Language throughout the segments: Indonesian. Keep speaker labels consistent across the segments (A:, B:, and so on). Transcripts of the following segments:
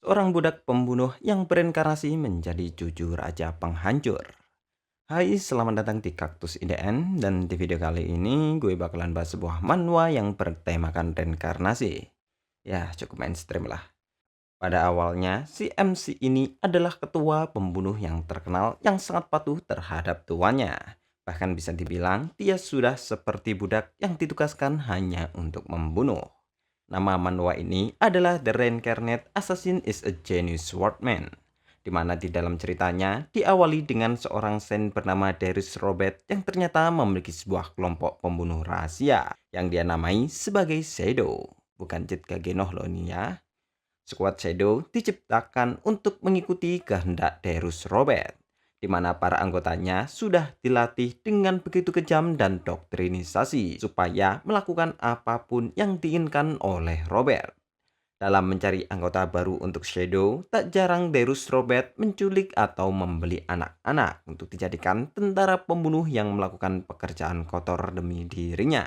A: Seorang budak pembunuh yang berinkarnasi menjadi cucu raja penghancur. Hai, selamat datang di Kaktus IDN, dan di video kali ini gue bakalan bahas sebuah manhwa yang bertemakan reinkarnasi. Ya, cukup mainstream lah. Pada awalnya, si MC ini adalah ketua pembunuh yang terkenal yang sangat patuh terhadap tuannya. Bahkan bisa dibilang dia sudah seperti budak yang ditugaskan hanya untuk membunuh. Nama manhwa ini adalah The Reincarnate Assassin is a Genius Swordman, di mana di dalam ceritanya diawali dengan seorang saint bernama Darius Robert yang ternyata memiliki sebuah kelompok pembunuh rahasia yang dia namai sebagai Shadow. Bukan Jit Kagenoh loh nih ya. Squad Shadow diciptakan untuk mengikuti kehendak Darius Robert, di mana para anggotanya sudah dilatih dengan begitu kejam dan doktrinisasi supaya melakukan apapun yang diinginkan oleh Robert. Dalam mencari anggota baru untuk Shadow, tak jarang Darius Robert menculik atau membeli anak-anak untuk dijadikan tentara pembunuh yang melakukan pekerjaan kotor demi dirinya.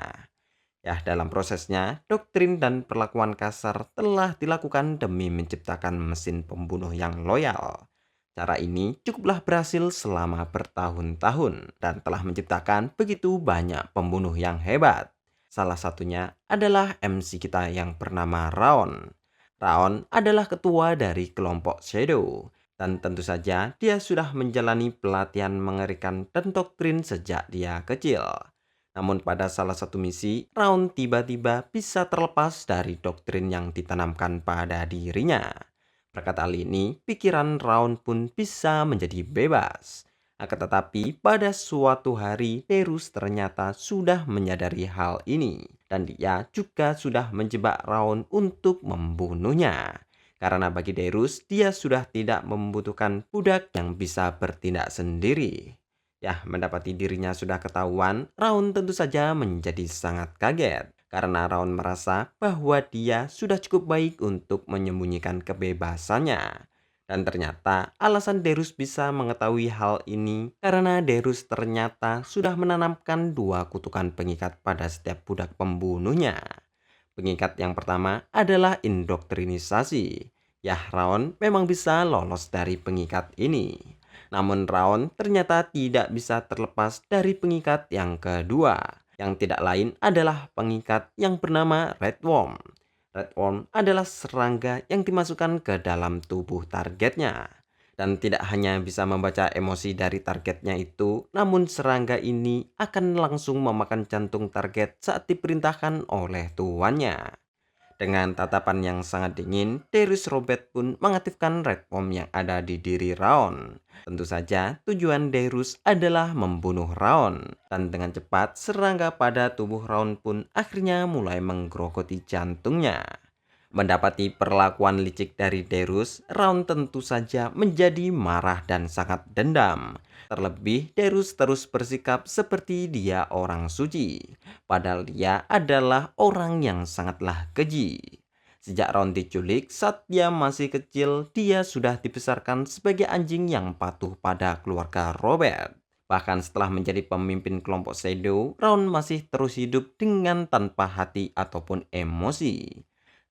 A: Ya, dalam prosesnya, doktrin dan perlakuan kasar telah dilakukan demi menciptakan mesin pembunuh yang loyal. Cara ini cukuplah berhasil selama bertahun-tahun dan telah menciptakan begitu banyak pembunuh yang hebat. Salah satunya adalah MC kita yang bernama Raon. Raon adalah ketua dari kelompok Shadow, dan tentu saja dia sudah menjalani pelatihan mengerikan dan doktrin sejak dia kecil. Namun pada salah satu misi, Raon tiba-tiba bisa terlepas dari doktrin yang ditanamkan pada dirinya. Berkat hal ini, pikiran Raon pun bisa menjadi bebas. Akan tetapi pada suatu hari, Derus ternyata sudah menyadari hal ini. Dan dia juga sudah menjebak Raon untuk membunuhnya. Karena bagi Derus, dia sudah tidak membutuhkan budak yang bisa bertindak sendiri. Ya, mendapati dirinya sudah ketahuan, Raun tentu saja menjadi sangat kaget. Karena Raun merasa bahwa dia sudah cukup baik untuk menyembunyikan kebebasannya. Dan ternyata alasan Derus bisa mengetahui hal ini karena Derus ternyata sudah menanamkan dua kutukan pengikat pada setiap budak pembunuhnya. Pengikat yang pertama adalah indoktrinisasi. Ya, Raon memang bisa lolos dari pengikat ini. Namun Raon ternyata tidak bisa terlepas dari pengikat yang kedua, yang tidak lain adalah pengikat yang bernama Red Worm. Red Worm adalah serangga yang dimasukkan ke dalam tubuh targetnya. Dan tidak hanya bisa membaca emosi dari targetnya itu, namun serangga ini akan langsung memakan jantung target saat diperintahkan oleh tuannya. Dengan tatapan yang sangat dingin, Darius Robert pun mengaktifkan Red Worm yang ada di diri Raon. Tentu saja tujuan Darius adalah membunuh Raon. Dan dengan cepat serangga pada tubuh Raon pun akhirnya mulai menggerogoti jantungnya. Mendapati perlakuan licik dari Darius, Raon tentu saja menjadi marah dan sangat dendam. Terlebih Darius terus bersikap seperti dia orang suci, padahal dia adalah orang yang sangatlah keji. Sejak Ron diculik, saat dia masih kecil, dia sudah dibesarkan sebagai anjing yang patuh pada keluarga Robert. Bahkan setelah menjadi pemimpin kelompok Shadow, Ron masih terus hidup dengan tanpa hati ataupun emosi.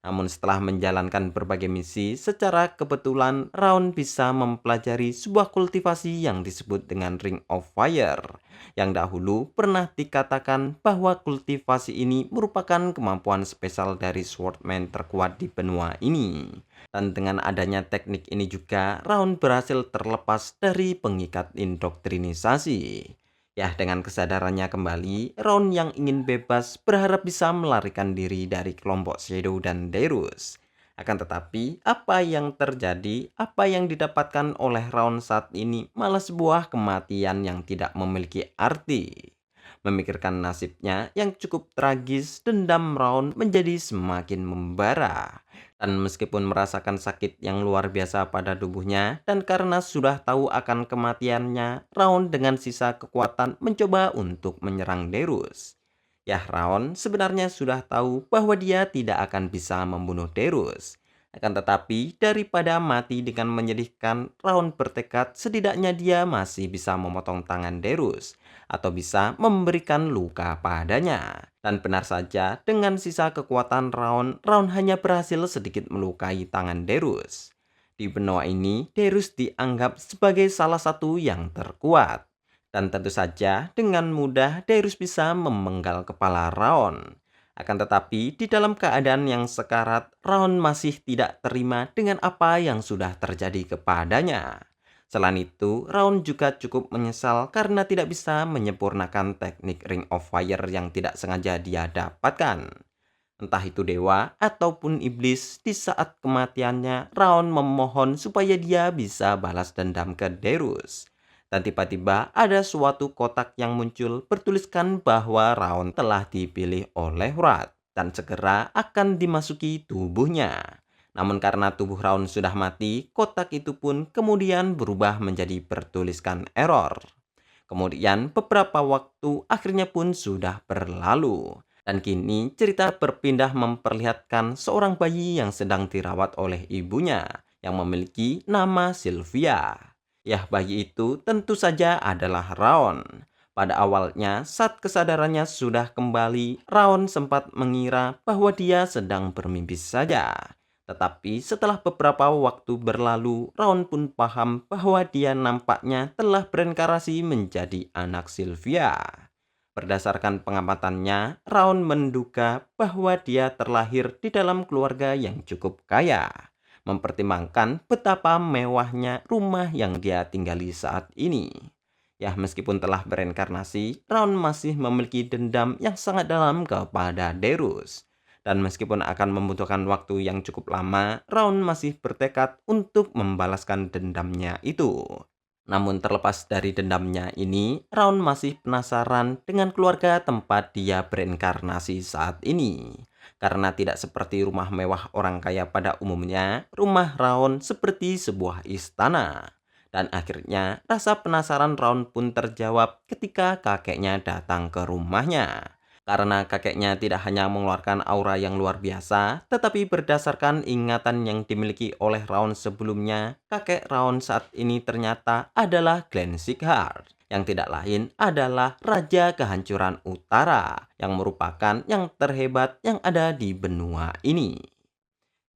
A: Namun setelah menjalankan berbagai misi, secara kebetulan Raon bisa mempelajari sebuah kultivasi yang disebut dengan Ring of Fire. Yang dahulu pernah dikatakan bahwa kultivasi ini merupakan kemampuan spesial dari swordman terkuat di benua ini. Dan dengan adanya teknik ini juga, Raon berhasil terlepas dari pengikat indoktrinisasi. Ya, dengan kesadarannya kembali, Ron yang ingin bebas berharap bisa melarikan diri dari kelompok Shadow dan Darius. Akan tetapi, apa yang terjadi, apa yang didapatkan oleh Ron saat ini malah sebuah kematian yang tidak memiliki arti. Memikirkan nasibnya yang cukup tragis, dendam Ron menjadi semakin membara. Dan meskipun merasakan sakit yang luar biasa pada tubuhnya, dan karena sudah tahu akan kematiannya, Raon dengan sisa kekuatan mencoba untuk menyerang Derus. Ya, Raon sebenarnya sudah tahu bahwa dia tidak akan bisa membunuh Derus. Akan tetapi, daripada mati dengan menyedihkan, Raon bertekad setidaknya dia masih bisa memotong tangan Derus, atau bisa memberikan luka padanya. Dan benar saja, dengan sisa kekuatan Raon hanya berhasil sedikit melukai tangan Derus. Di benua ini, Derus dianggap sebagai salah satu yang terkuat. Dan tentu saja dengan mudah Derus bisa memenggal kepala Raon. Akan tetapi di dalam keadaan yang sekarat, Raon masih tidak terima dengan apa yang sudah terjadi kepadanya. Selain itu, Raon juga cukup menyesal karena tidak bisa menyempurnakan teknik Ring of Fire yang tidak sengaja dia dapatkan. Entah itu dewa ataupun iblis, di saat kematiannya, Raon memohon supaya dia bisa balas dendam ke Derus. Dan tiba-tiba ada suatu kotak yang muncul bertuliskan bahwa Raon telah dipilih oleh Wrath dan segera akan dimasuki tubuhnya. Namun karena tubuh Raon sudah mati, kotak itu pun kemudian berubah menjadi bertuliskan error. Kemudian beberapa waktu akhirnya pun sudah berlalu. Dan kini cerita berpindah memperlihatkan seorang bayi yang sedang dirawat oleh ibunya yang memiliki nama Sylvia. Ya, bayi itu tentu saja adalah Raon. Pada awalnya saat kesadarannya sudah kembali, Raon sempat mengira bahwa dia sedang bermimpi saja. Tetapi setelah beberapa waktu berlalu, Raon pun paham bahwa dia nampaknya telah berinkarnasi menjadi anak Sylvia. Berdasarkan pengamatannya, Raon menduga bahwa dia terlahir di dalam keluarga yang cukup kaya, mempertimbangkan betapa mewahnya rumah yang dia tinggali saat ini. Ya, meskipun telah berinkarnasi, Raon masih memiliki dendam yang sangat dalam kepada Derus. Dan meskipun akan membutuhkan waktu yang cukup lama, Raon masih bertekad untuk membalaskan dendamnya itu. Namun terlepas dari dendamnya ini, Raon masih penasaran dengan keluarga tempat dia berinkarnasi saat ini. Karena tidak seperti rumah mewah orang kaya pada umumnya, rumah Raon seperti sebuah istana. Dan akhirnya rasa penasaran Raon pun terjawab ketika kakeknya datang ke rumahnya. Karena kakeknya tidak hanya mengeluarkan aura yang luar biasa, tetapi berdasarkan ingatan yang dimiliki oleh Raon sebelumnya, kakek Raon saat ini ternyata adalah Glenn Sighart, yang tidak lain adalah Raja Kehancuran Utara, yang merupakan yang terhebat yang ada di benua ini.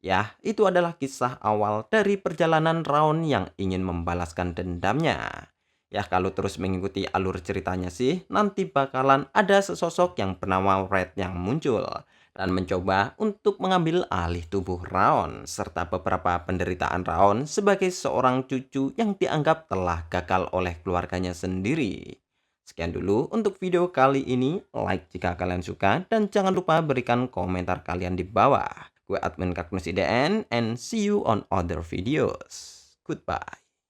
A: Ya, itu adalah kisah awal dari perjalanan Raon yang ingin membalaskan dendamnya. Ya, kalau terus mengikuti alur ceritanya sih, nanti bakalan ada sesosok yang bernama Red yang muncul dan mencoba untuk mengambil alih tubuh Raon serta beberapa penderitaan Raon sebagai seorang cucu yang dianggap telah gagal oleh keluarganya sendiri. Sekian dulu untuk video kali ini, like jika kalian suka dan jangan lupa berikan komentar kalian di bawah. Gue admin Kaknus IDN and see you on other videos. Goodbye.